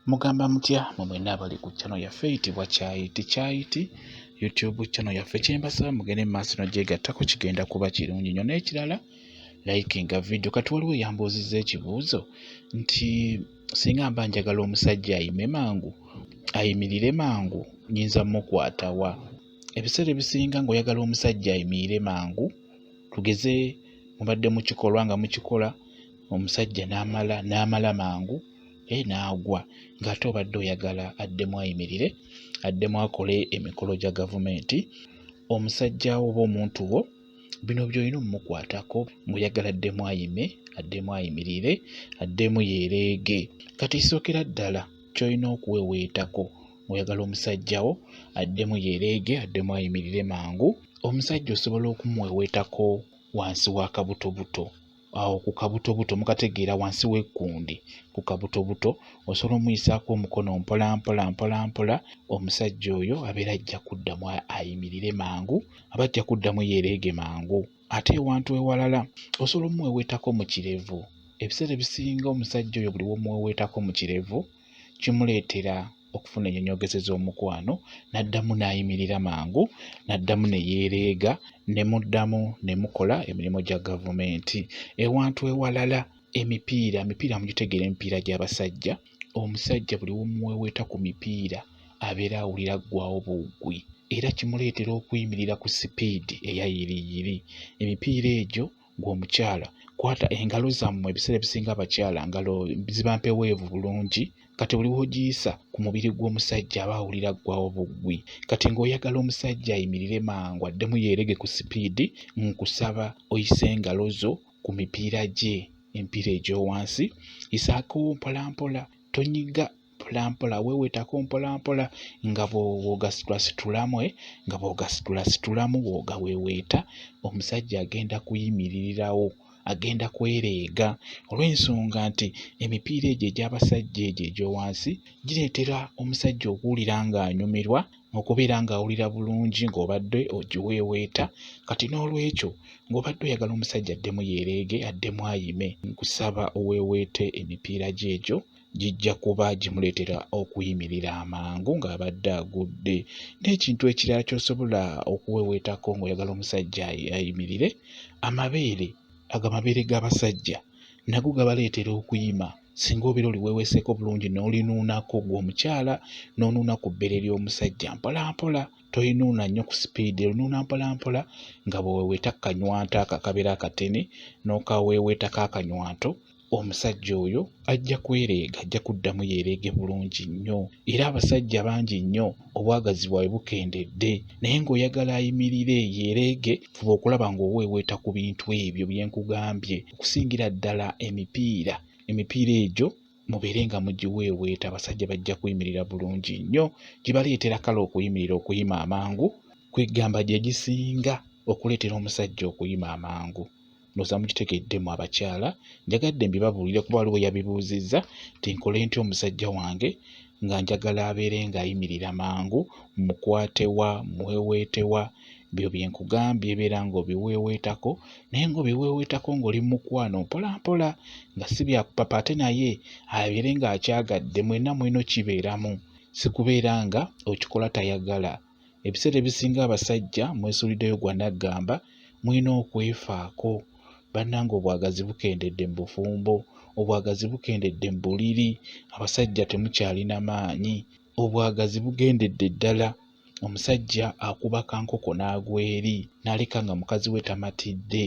Mugamba mutya mwenna abali ku channel yaffe eyitibwa Kyayiti YouTube channel yaffe kyembasaba mugende maaso n'ogyegattako kigenda kuba kirungi nnyo. N'ekirala likinga video. Kati waliwo yambuuzizza ekibuuzo nti singa mba njagala omusajja ayime mangu ayimirire mangu nyinza mukwata wa? Ebiseera ebisinga ng'oyagala omusajja ayimirire mangu, tugeze mubadde mu kikolwa nga mukikola omusajja n'amala mangu n'agwa, ng'ate obadde oyagala addemu ayimirire, addemu akole emikolo gya gavumenti, omusajja oba omuntu wo bino by'olina omukwatako ng'oyagala addemu ayime, addemu ayimirire, addemu yeereege. Kati kisookera ddala ky'olina okuweweetako ng'oyagala omusajja wo addemu yeereege, addemu ayimirire mangu, omusajja osobola okumuweweetako wansi wa kabutobuto. Awo ku kabutobuto mukategeera wansi w'ekkundi ku kabutobuto osobola omuyisaako omukono mpola, omusajja oyo abeera ajja kuddamu ayimirire mangu, aba ajja kuddamu yeereege mangu. Ate ewantu ewalala osobola omuweweetako mu kirevu. Ebiseera ebisinga omusajja oyo buli w'omuweweetako mu kirevu kimuleetera okufuna ennyonyogezo z'omukwano, n'addamu n'ayimirira mangu, n'addamu ne yeereega, ne muddamu ne mukola emirimu gya gavumenti. Ewantu ewalala emipiira mugitegeera emipiira gy'abasajja, omusajja buli w'omuweweeta ku mipiira abeera awulira ggwawo buggwi era kimuleetera okuyimirira ku sipiidi eya yiriyiri. Emipiira egyo ng'omukyala kwata engalo zammwe, ebiseera ebisinga abakyala ngalo ziba mpeweevu bulungi, kati buli w'ogiyisa ku mubiri gw'omusajja aba awulira ggwawo buggwi. Kati ng'oyagala omusajja ayimirire mangu addemu yeereege ku sipiidi, nkusaba oyise engalo zo ku mipiira gye, emipiira egy'owansi, yisaako mpolampola, tonyiga mpolampola, weeweetako mpolampola nga bw'ogasitulasitulamu w'ogaweeweeta, omusajja agenda kuyimiririrawo, agenda kwereega, olw'ensonga nti emipiira egyo egy'abasajja egyo egy'owansi gireetera omusajja okuwulira ng'anyumirwa, okubeera ng'awulira bulungi ng'obadde ogiweeweeta. Kati n'olwekyo ng'obadde oyagala omusajja addemu yeereege, addemu ayime, nkusaba oweeweete emipiira gy'egyo, gijja kuba gimuleetera okuyimirira amangu ng'abadde agudde. N'ekintu ekirala ky'osobola okuweeweetako ng'oyagala omusajja ayimirire, amabeere g'abasajja nago gabaleetera okuyima. Singa obeera oliweeweeseeko bulungi n'olinuunako gw'omukyala, n'onuuna ku bbere ly'omusajja mpolampola, toyinuuna nnyo ku sipiidi, onuuna mpolampola nga bweweeweeta kanywanto akabeera akatene n'okaweeweetako akanywanto, omusajja oyo ajja kwereega, ajja kuddamu yeereege bulungi nnyo. Era abasajja bangi nnyo obwagazi bwabwe bukendedde, naye ng'oyagala ayimirire yeereege, fuba okulaba ng'oweeweeta ku bintu ebyo bye nkugambye, okusingira ddala emipiira egyo mubeere nga mugiweeweeta, abasajja bajja kuyimirira bulungi nnyo, gibaleetera kale okuyimirira okuyima amangu, kwegamba gye gisinga okuleetera omusajja okuyima amangu. Ndowooza mugitegeddemu abakyala, njagadde mbibabuulire kuba waliwo yabibuuzizza nti nkole ntya omusajja wange nga njagala abeere ng'ayimirira mangu, mukwatewa, muweeweetewa, byo bye nkugambye ebeera ng'obiweeweetako, naye ng'obiweeweetako ng'oli mu mukwano mpolampola, nga si byakupapa, ate naye abeere ng'akyagadde, mwenna mulina kibeeramu, si kubeera nga okikola tayagala. Ebiseera ebisinga abasajja mwesuuliddeyo gwa naggamba, mulina okwefaako. Bannange obwagazi bukendedde mu bufumbo, obwagazi bukendedde mu buliri, abasajja temukyalina maanyi, obwagazi bugendedde ddala. Omusajja akuba kankoko n'agwa eri, n'aleka nga mukazi we tamatidde,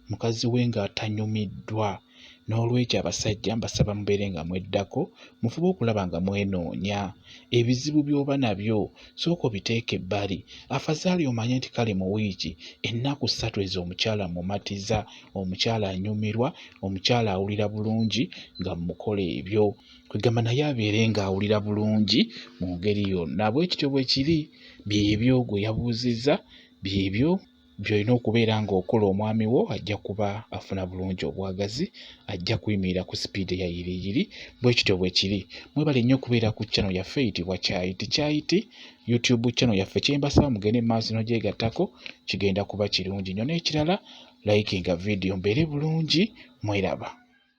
mukazi we ng'atanyumiddwa. N'olwekyo abasajja mbasaba mubeere nga mweddako, mufube okulaba nga mwenoonya. Ebizibu by'oba nabyo sooka obiteeke ebbali, afazaali omanye nti kale mu wiiki ennaku 3 ezo omukyala mumatiza, omukyala anyumirwa, omukyala awulira bulungi nga mukola ebyo. Kwegamba naye abeere ng'awulira bulungi mu ngeri yonna. Bwe kityo bwe kiri, byebyo gwe yabuuzizza, byebyo by'olina okubeera ng'okola. Omwami wo ajja kuba afuna bulungi obwagazi, ajja kuyimirira ku sipiidi eya yiriyiri. Bwe kityo bwe kiri. Mwebale nnyo okubeera ku channel yaffe eyitibwa Kyayiti YouTube channel yaffe, kyembasaba mugende maaso n'ogyegattako, kigenda kuba kirungi nnyo. N'ekirala likinga video, mbeere bulungi, mweraba.